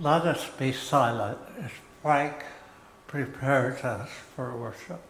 Let us be silent as Frank prepares us for worship.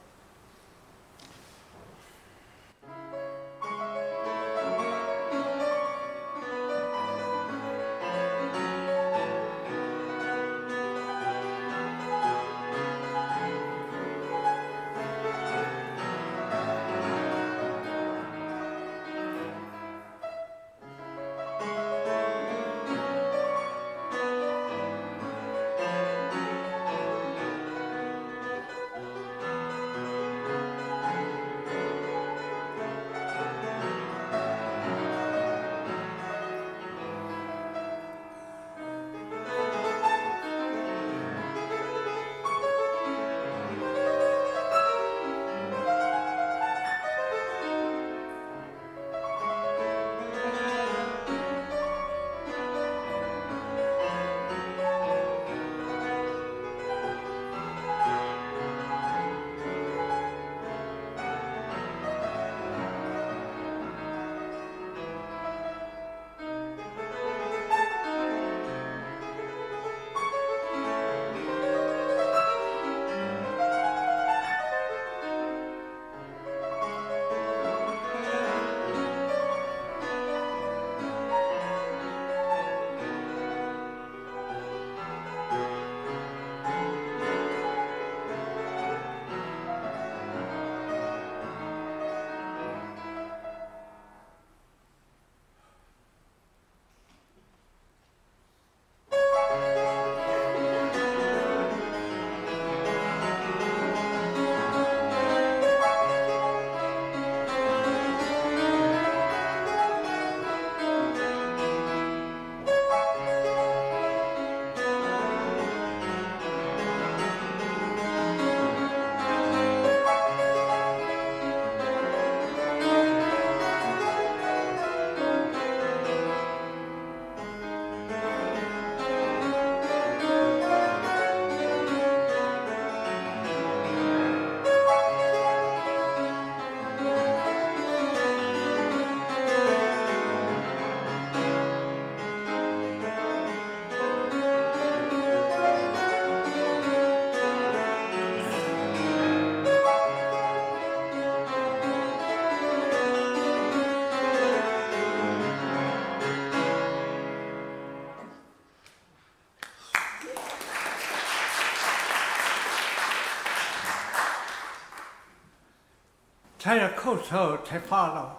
Tēnā koutou te whānau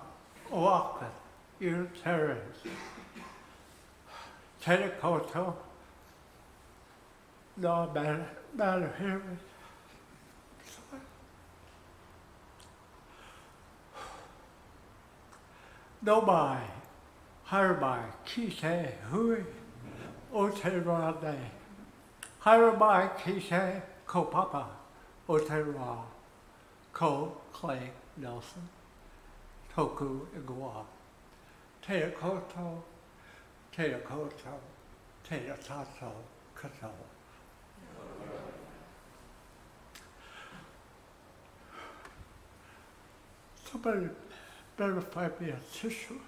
o Auckland, Unitarians. Tēnā koutou, no matter here. No mai, haere mai, ki te hui o te rā nei. Haere mai ki te kaupapa o te rā, ko Clay Nelson, toku ingoa. Tēnā koutou, tēnā koutou, tēnā tātou katoa. Somebody better find me a tissue.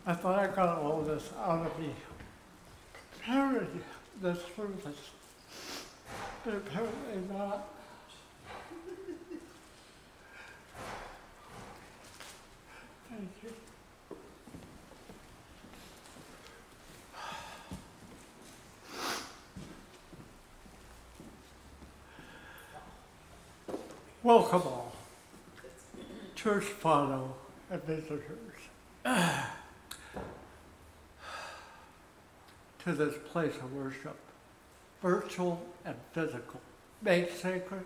I thought I got all this out of me. Preparing the service, but apparently not. Thank you. Welcome all, church follow and visitors, to this place of worship, virtual and physical, made sacred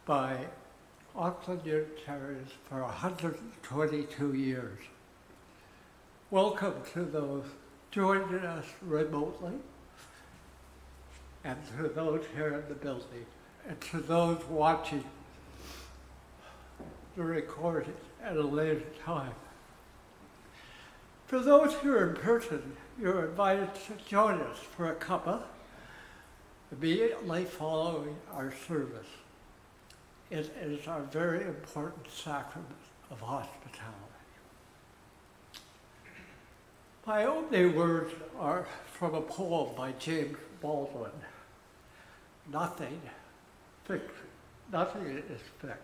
by Auckland Unitarians for 122 years. Welcome to those joining us remotely, and to those here in the building, and to those watching the recording at a later time. For those here in person, you're invited to join us for a cuppa immediately following our service. It is a very important sacrament of hospitality. My opening words are from a poem by James Baldwin. Nothing is fixed.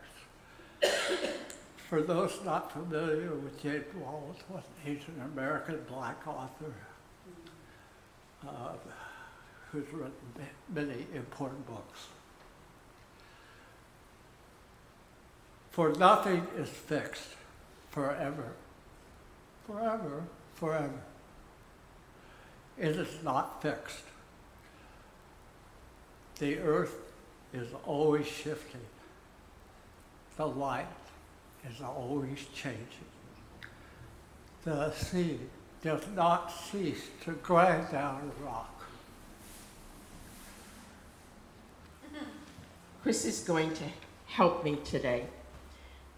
For those not familiar with James Baldwin, he's an American black author who's written many important books. For nothing is fixed forever, forever, forever. It is not fixed. The earth is always shifting. The light is always changing. The sea does not cease to grind down a rock. Chris is going to help me today.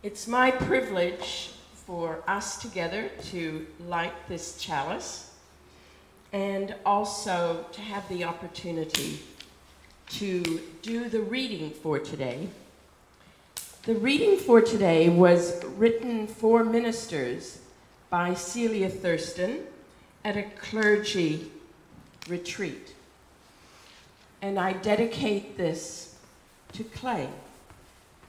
It's my privilege for us together to light this chalice and also to have the opportunity to do the reading for today. The reading for today was written for ministers by Celia Thurston at a clergy retreat. And I dedicate this to Clay,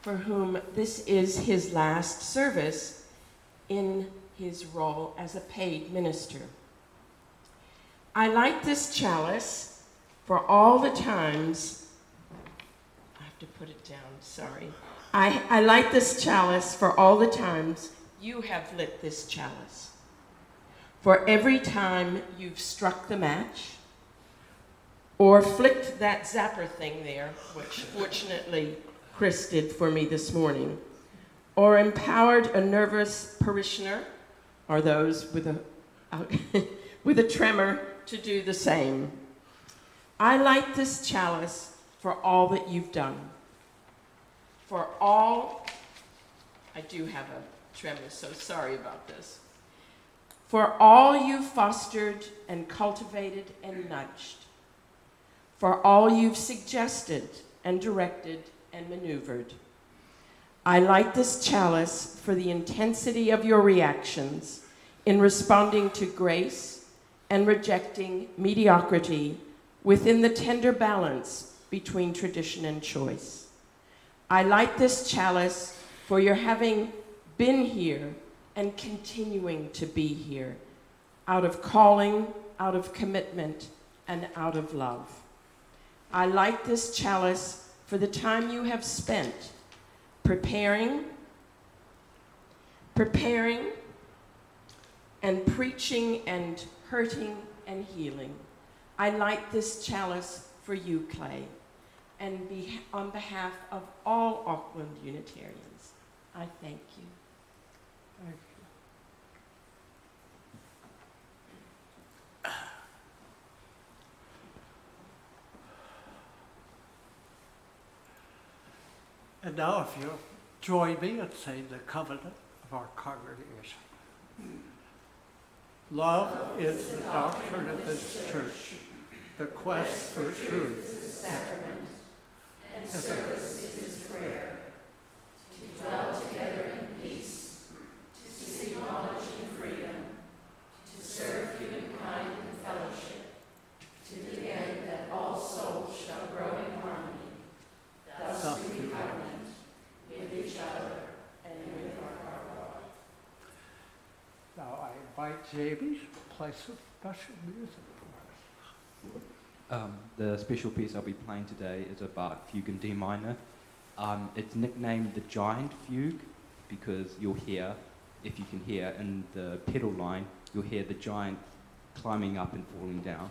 for whom this is his last service in his role as a paid minister. I light this chalice for all the times, I have to put it down, sorry. I light this chalice for all the times you have lit this chalice. For every time you've struck the match, or flicked that zapper thing there, which fortunately Chris did for me this morning, or empowered a nervous parishioner, or those with a tremor to do the same. I light this chalice for all that you've done. For all, I do have a tremor, so sorry about this. For all you've fostered and cultivated and nudged. For all you've suggested and directed and maneuvered. I light this chalice for the intensity of your reactions in responding to grace and rejecting mediocrity within the tender balance between tradition and choice. I light this chalice for your having been here and continuing to be here, out of calling, out of commitment, and out of love. I light this chalice for the time you have spent preparing, and preaching and hurting and healing. I light this chalice for you, Clay, and on behalf of all Auckland Unitarians, I thank you. Thank you. And now if you'll join me in saying the covenant of our congregation. Love is the doctrine of this church, the quest for truth is sacrament, and service is his prayer, to dwell together in peace, to seek knowledge and freedom, to serve humankind in fellowship, to the end that all souls shall grow in harmony, thus we covenant with each other and with our God. Now I invite Jamie to play some special music for us. The special piece I'll be playing today is a Bach fugue in D minor. It's nicknamed the Giant Fugue because you'll hear, if you can hear, in the pedal line, you'll hear the giant climbing up and falling down.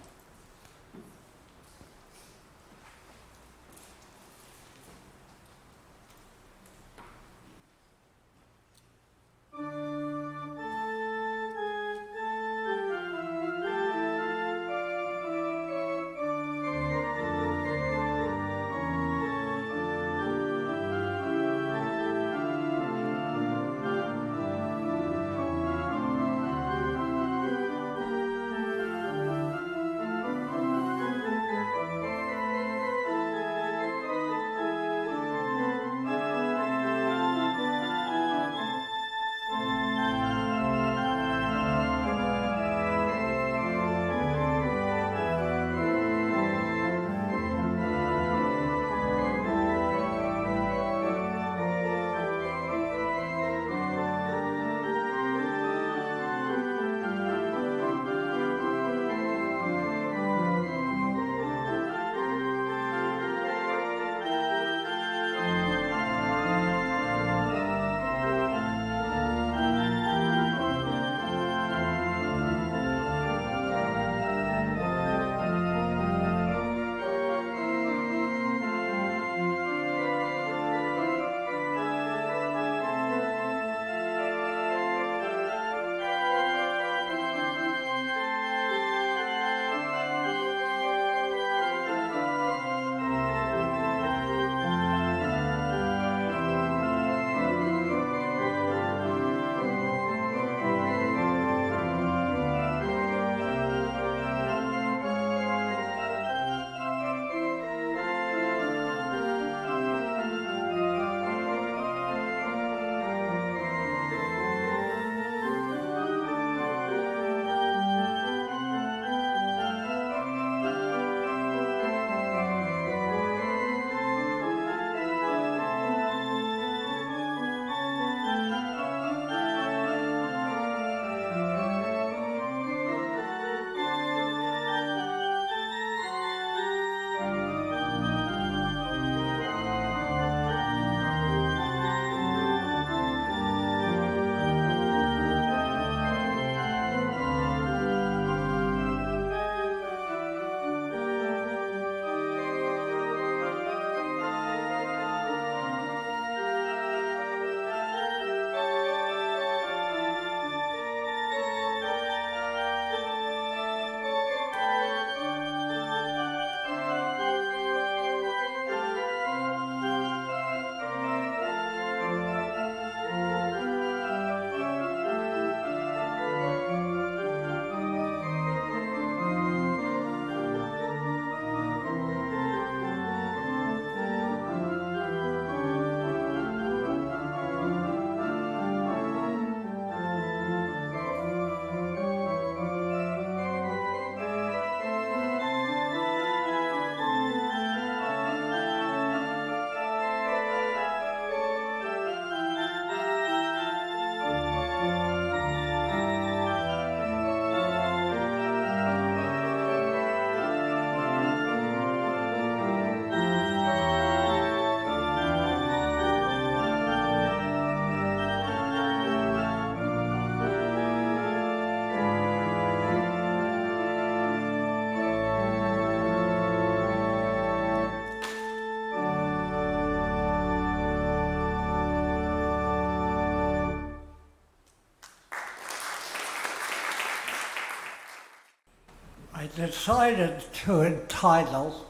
decided to entitle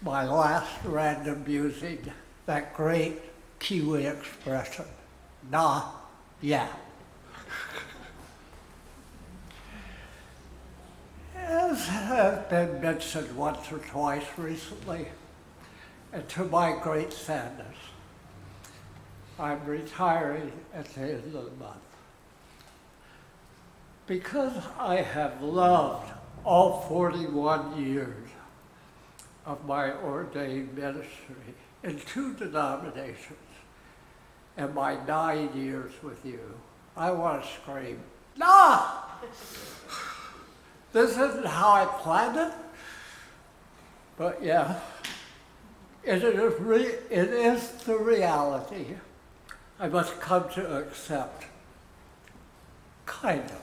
my last random musing that great Kiwi expression, nah, yeah. As has been mentioned once or twice recently, and to my great sadness, I'm retiring at the end of the month. Because I have loved all 41 years of my ordained ministry in 2 denominations and my 9 years with you, I want to scream, nah! This isn't how I planned it, but yeah, it is the reality I must come to accept, kind of.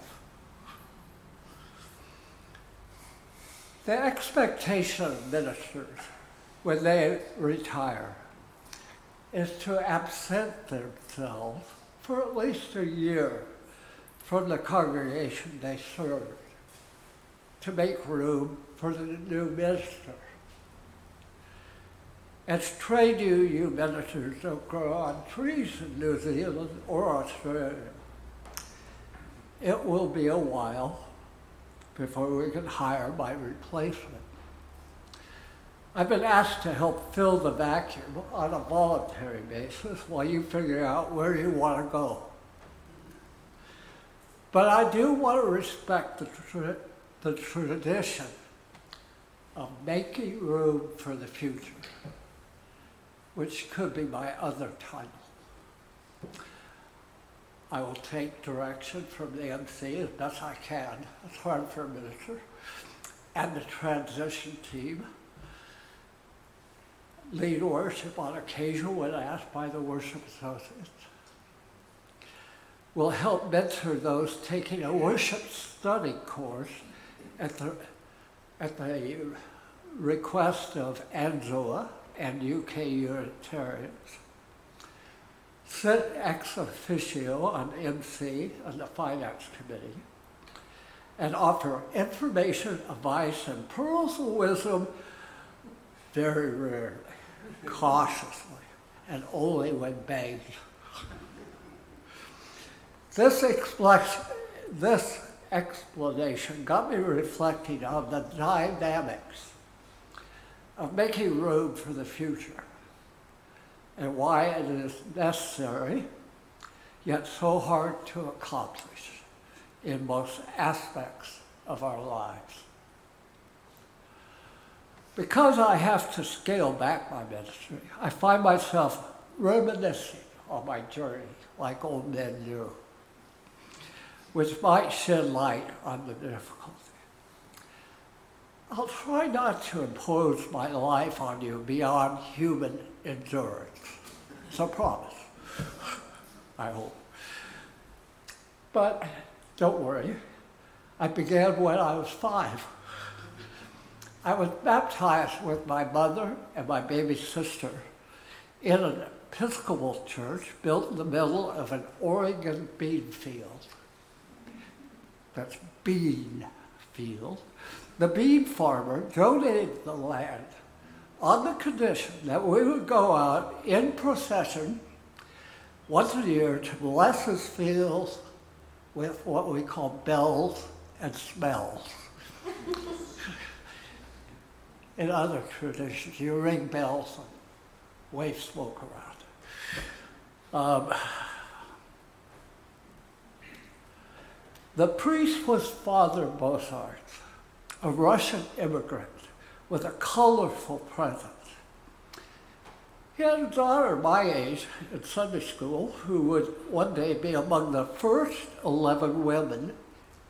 The expectation of ministers when they retire is to absent themselves for at least a year from the congregation they served to make room for the new minister. As trade you ministers don't grow on trees in New Zealand or Australia, it will be a while before we can hire my replacement. I've been asked to help fill the vacuum on a voluntary basis while you figure out where you want to go. But I do want to respect the tradition of making room for the future, which could be my other title. I will take direction from the MC as best I can. It's hard for a minister. And the transition team. Lead worship on occasion when asked by the worship associates. Will help mentor those taking a worship study course at the request of ANZOA and UK Unitarians. Sit ex officio on MC and the Finance Committee, and offer information, advice, and pearls of wisdom very rarely, cautiously, and only when begged. This explanation got me reflecting on the dynamics of making room for the future and why it is necessary, yet so hard to accomplish in most aspects of our lives. Because I have to scale back my ministry, I find myself reminiscing on my journey like old men do, which might shed light on the difficulty. I'll try not to impose my life on you beyond human endurance. It's a promise, I hope. But don't worry, I began when I was 5. I was baptized with my mother and my baby sister in an Episcopal church built in the middle of an Oregon bean field. That's bean field. The bean farmer donated the land on the condition that we would go out in procession once a year to bless his fields with what we call bells and smells. In other traditions, you ring bells and wave smoke around. The priest was Father Bozart, a Russian immigrant with a colorful presence. He had a daughter my age in Sunday school who would one day be among the first 11 women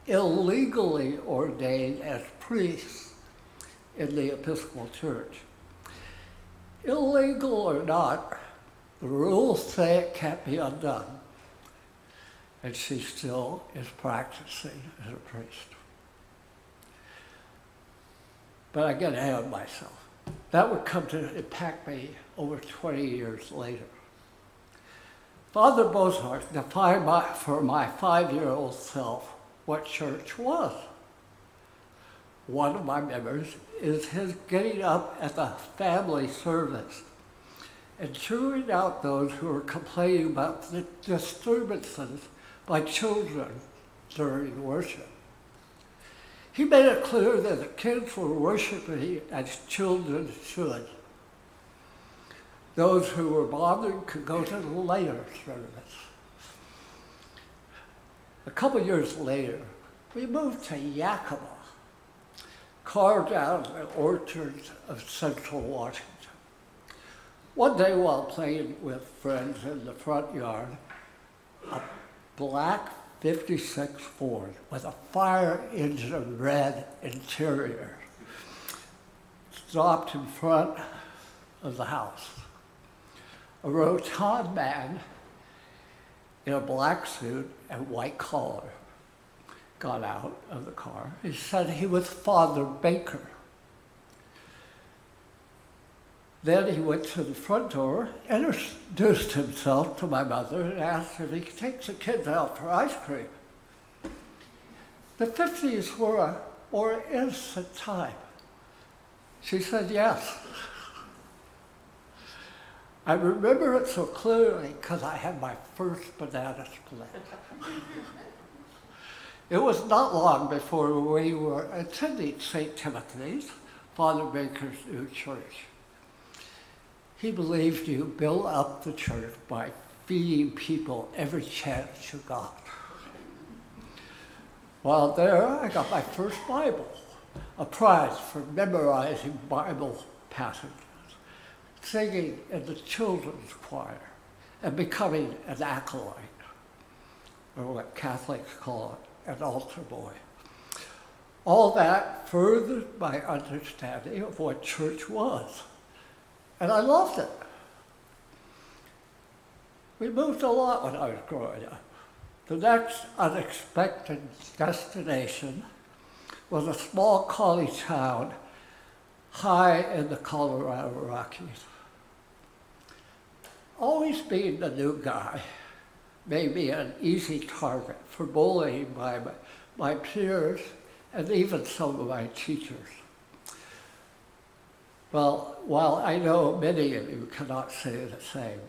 illegally ordained as priests in the Episcopal Church. Illegal or not, the rules say it can't be undone. And she still is practicing as a priest. But I get ahead of myself. That would come to impact me over 20 years later. Father Bozart defined for my 5-year-old self what church was. one of my members, is his getting up at the family service and chewing out those who are complaining about the disturbances by children during worship. He made it clear that the kids were worshiping as children should. Those who were bothered could go to the later service. A couple years later, we moved to Yakima, carved out in the orchards of central Washington. One day while playing with friends in the front yard, a black 56 Ford with a fire engine red interior stopped in front of the house. A rotund man in a black suit and white collar got out of the car. He said he was Father Baker. Then he went to the front door, introduced himself to my mother, and asked if he could take the kids out for ice cream. The 50s were a more innocent time. She said yes. I remember it so clearly because I had my first banana split. It was not long before we were attending St. Timothy's, Father Baker's new church. He believed you build up the church by feeding people every chance you got. While there, I got my first Bible, a prize for memorizing Bible passages, singing in the children's choir, and becoming an acolyte, or what Catholics call it, an altar boy. All that furthered my understanding of what church was, and I loved it. We moved a lot when I was growing up. The next unexpected destination was a small college town high in the Colorado Rockies. Always being the new guy made me an easy target for bullying by my peers and even some of my teachers. Well, while I know many of you cannot say the same,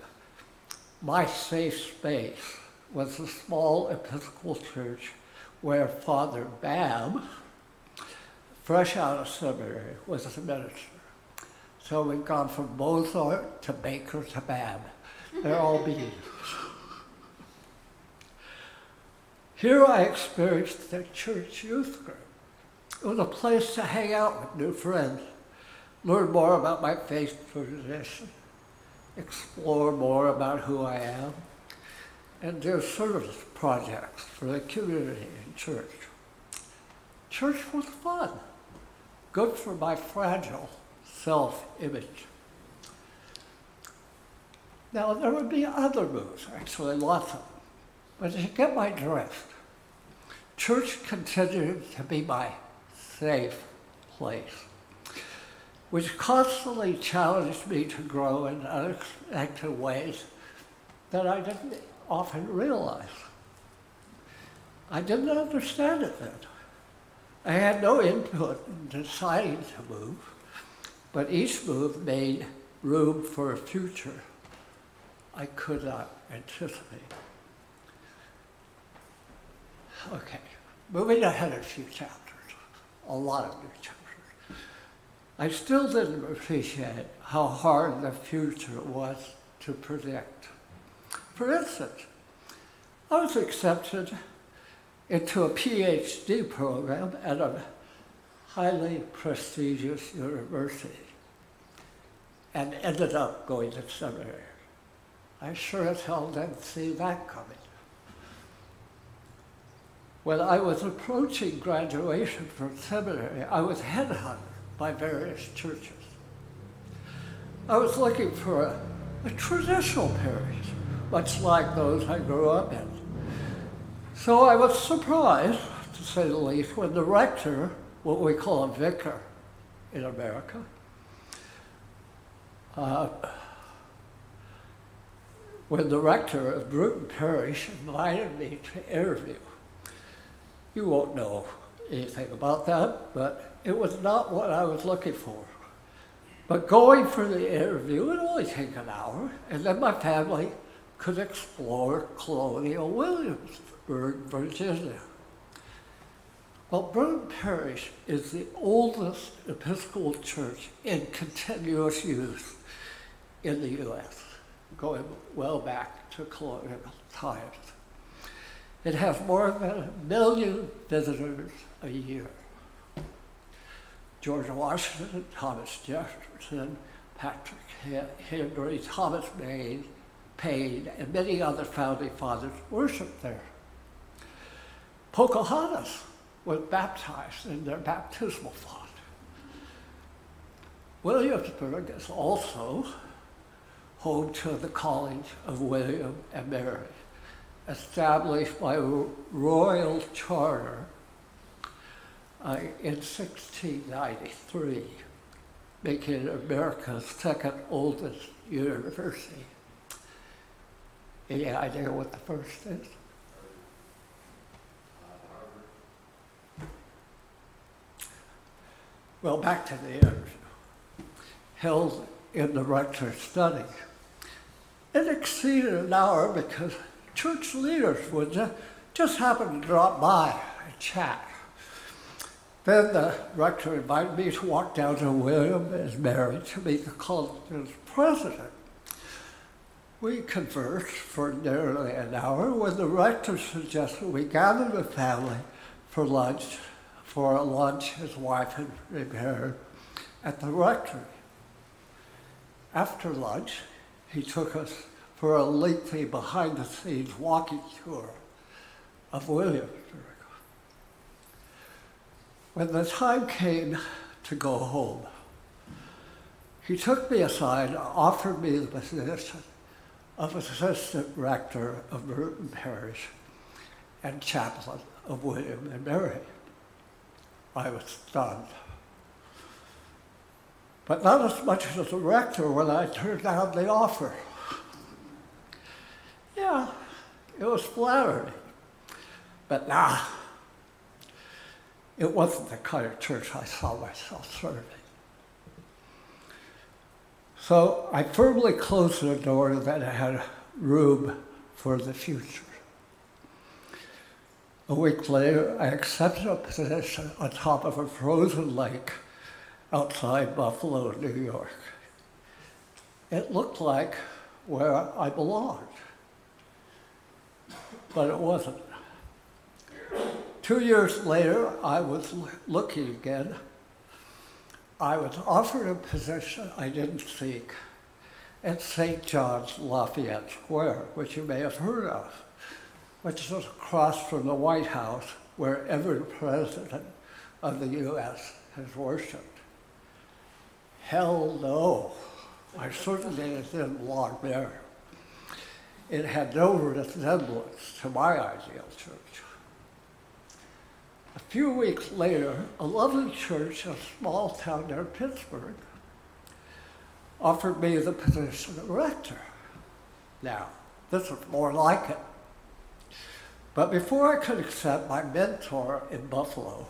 my safe space was a small Episcopal church where Father Babb, fresh out of seminary, was a minister. So we've gone from Mozart to Baker to Babb. They're all beings. Here I experienced the church youth group. It was a place to hang out with new friends, learn more about my faith tradition, explore more about who I am, and do service projects for the community and church. Church was fun, good for my fragile self-image. Now, there would be other moves, actually lots of them, but you get my drift. Church continued to be my safe place, which constantly challenged me to grow in unexpected ways that I didn't often realize. I didn't understand it then. I had no input in deciding to move, but each move made room for a future I could not anticipate. Okay, moving ahead a few chapters, a lot of new chapters. I still didn't appreciate how hard the future was to predict. For instance, I was accepted into a PhD program at a highly prestigious university and ended up going to seminary. I sure as hell didn't see that coming. When I was approaching graduation from seminary, I was headhunted by various churches. I was looking for a traditional parish, much like those I grew up in. So I was surprised, to say the least, when the rector, what we call a vicar in America, when the rector of Bruton Parish invited me to interview. You won't know anything about that, but it was not what I was looking for. But going for the interview would only take an hour, and then my family could explore colonial Williamsburg, Virginia. Well, Burton Parish is the oldest Episcopal church in continuous use in the U.S., going well back to colonial times. It has more than 1 million visitors a year. George Washington, Thomas Jefferson, Patrick Henry, Thomas Paine, and many other founding fathers worshiped there. Pocahontas was baptized in their baptismal font. Williamsburg is also home to the College of William and Mary, established by royal charter in 1693, making it America's second oldest university. Any idea what the first is? Well, back to the interview. Held in the rector's study. It exceeded an hour because church leaders would just happen to drop by and chat. Then the rector invited me to walk down to William and Mary to meet the college's president. We conversed for nearly an hour when the rector suggested we gather the family for lunch, for a lunch his wife had prepared at the rectory. After lunch, he took us for a lengthy behind-the-scenes walking tour of Williamsburg. When the time came to go home, he took me aside and offered me the position of assistant rector of Burton Parish and chaplain of William and Mary. I was stunned. But not as much as a rector when I turned down the offer. Yeah, it was flattering, but nah, it wasn't the kind of church I saw myself serving. So I firmly closed the door that I had room for the future. A week later, I accepted a position on top of a frozen lake outside Buffalo, New York. It looked like where I belonged, but it wasn't. 2 years later, I was looking again. I was offered a position I didn't seek at St. John's Lafayette Square, which you may have heard of, which is across from the White House where every president of the U.S. has worshiped. Hell no. I certainly didn't belong there. It had no resemblance to my ideal church. A few weeks later, a lovely church in a small town near Pittsburgh offered me the position of rector. Now, this was more like it. But before I could accept, my mentor in Buffalo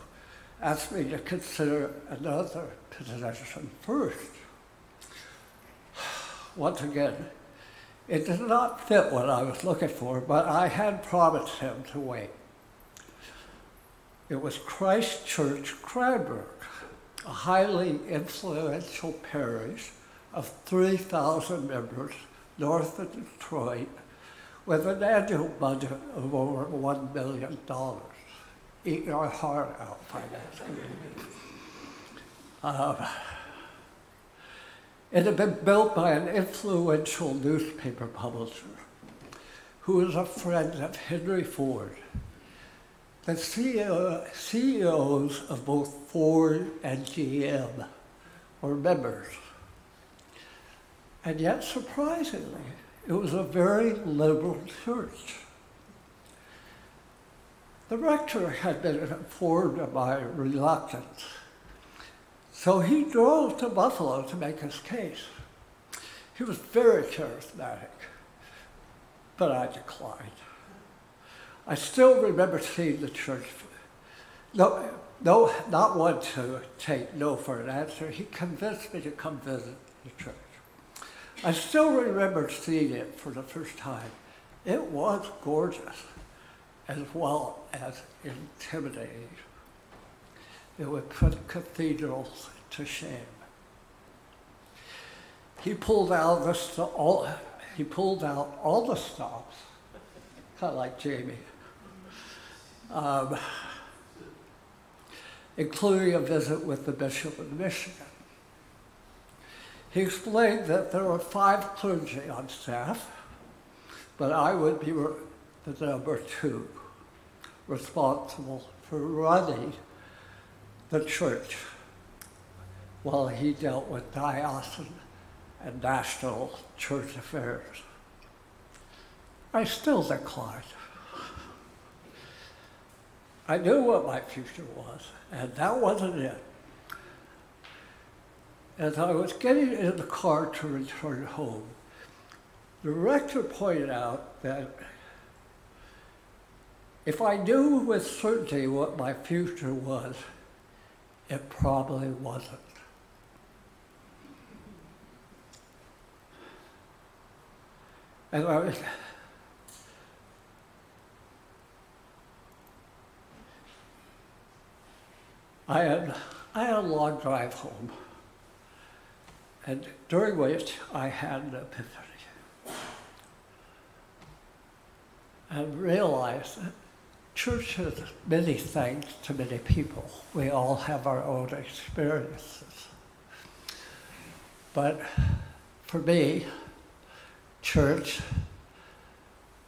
asked me to consider another position first. Once again, it did not fit what I was looking for, but I had promised him to wait. It was Christ Church, Cranbrook, a highly influential parish of 3,000 members north of Detroit, with an annual budget of over $1 million. Eat your heart out, finance community. It had been built by an influential newspaper publisher who was a friend of Henry Ford. The CEOs of both Ford and GM were members. And yet, surprisingly, it was a very liberal church. The rector had been informed of my reluctance, so he drove to Buffalo to make his case. He was very charismatic, but I declined. I still remember seeing the church not one to take no for an answer. He convinced me to come visit the church. I still remember seeing it for the first time. It was gorgeous, as well as intimidating. It would put cathedrals to shame. He pulled out all the stops, kind of like Jamie, including a visit with the Bishop of Michigan. He explained that there were 5 clergy on staff, but I would be the number 2, responsible for running the church while he dealt with diocesan and national church affairs. I still declined. I knew what my future was, and that wasn't it. As I was getting in the car to return home, the rector pointed out that if I knew with certainty what my future was, it probably wasn't. And I had a long drive home, and during which I had an epiphany and realized that church is many things to many people. We all have our own experiences. But for me, church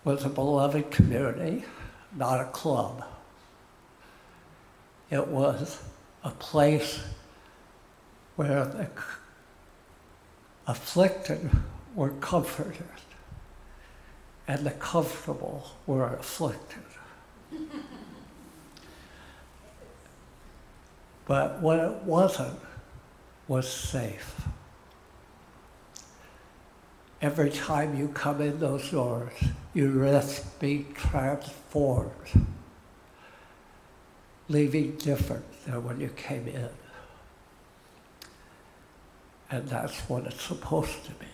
was a beloved community, not a club. It was a place where the afflicted were comforted and the comfortable were afflicted. But what it wasn't was safe. Every time you come in those doors, you risk being transformed, leaving different than when you came in. And that's what it's supposed to be.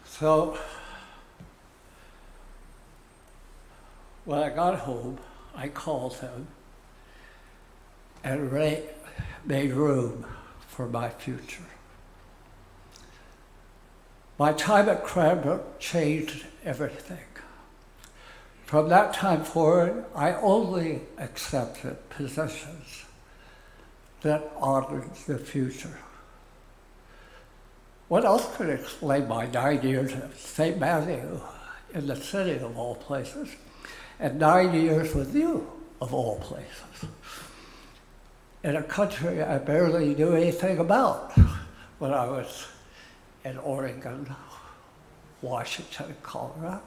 So, when I got home, I called him and made room for my future. My time at Cranbrook changed everything. From that time forward, I only accepted positions that honored the future. What else could explain my 9 years at St. Matthew in the city of all places, and 9 years with you of all places, in a country I barely knew anything about when I was in Oregon, Washington, Colorado.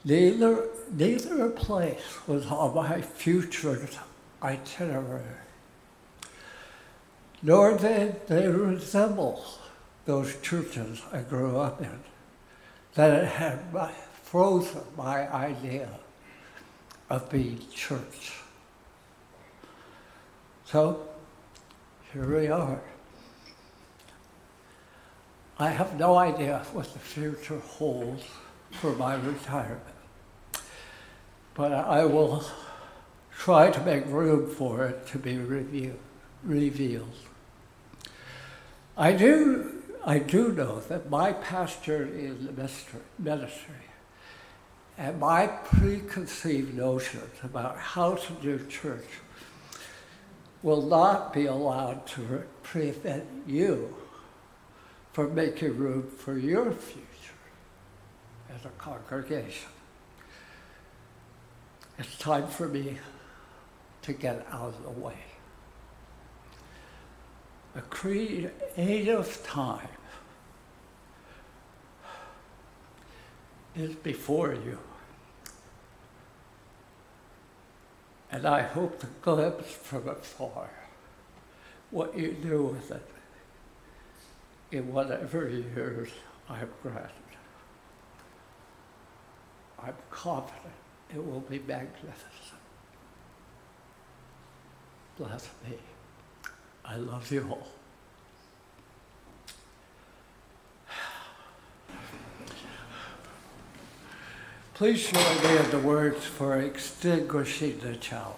Neither place was on my future itinerary, nor did they resemble those churches I grew up in, that it had frozen my idea of being church. So, here we are. I have no idea what the future holds for my retirement, but I will try to make room for it to be revealed. I do know that my pasture in the ministry and my preconceived notions about how to do church will not be allowed to prevent you from making room for your future as a congregation. It's time for me to get out of the way. A creative time is before you. And I hope to glimpse from afar what you do with it in whatever years I'm granted. I'm confident it will be magnificent. Bless me. I love you all. Please join me in the words for Extinguishing the Chalice.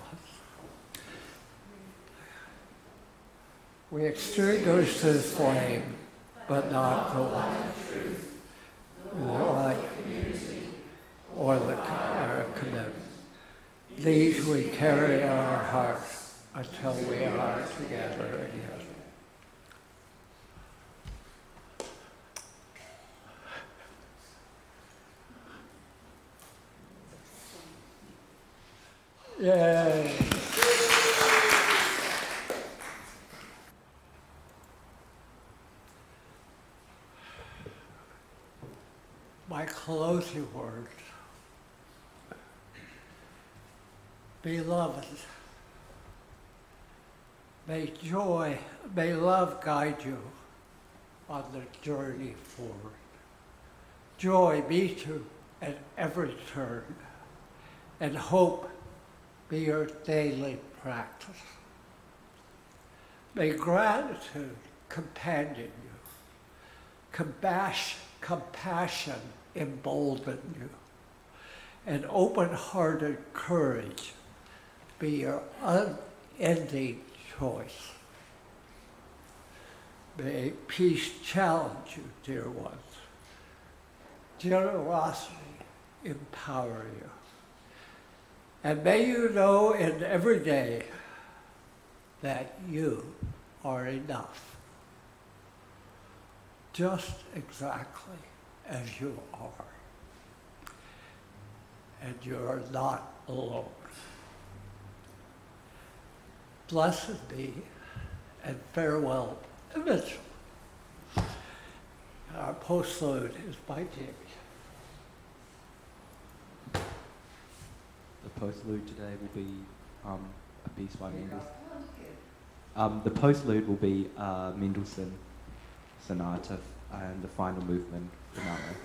We extinguish this flame, but not the light or the commitment. These we carry in our hearts until we are together again. Yay! My closing words. Beloved, may love guide you on the journey forward. Joy meet you at every turn, and hope be your daily practice. May gratitude companion you, compassion embolden you, and open-hearted courage be your unending choice. May peace challenge you, dear ones. Generosity empower you. And may you know in every day that you are enough, just exactly as you are. And you are not alone. Blessed be, and farewell, Mitchell. Our postlude is by Jamie. The postlude today will be a piece by Mendelssohn. The postlude will be Mendelssohn Sonata and the final movement, Finale.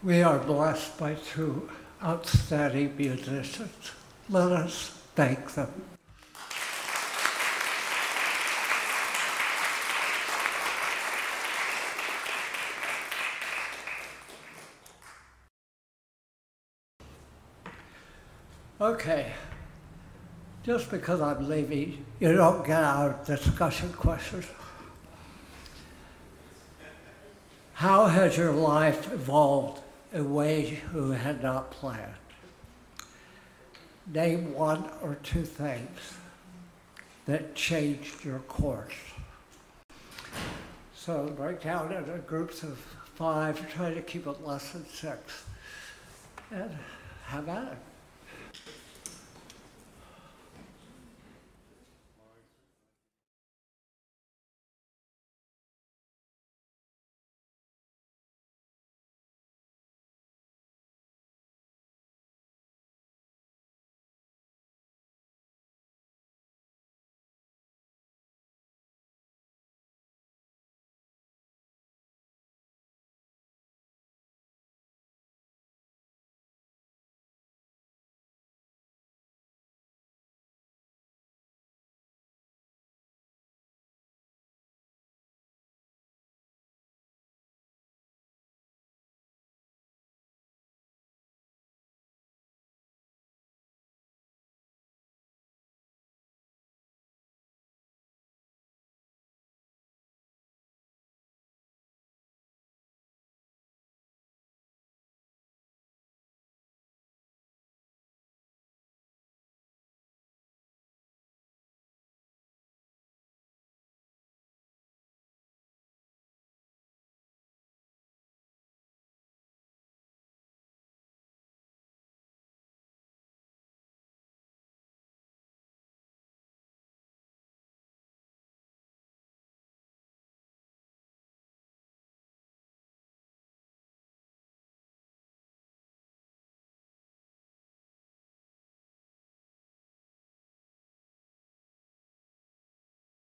We are blessed by two outstanding musicians. Let us thank them. Okay, just because I'm leaving, you don't get our discussion questions. How has your life evolved in ways you had not planned? Name one or two things that changed your course. So break down into groups of 5, try to keep it less than 6, and have at it.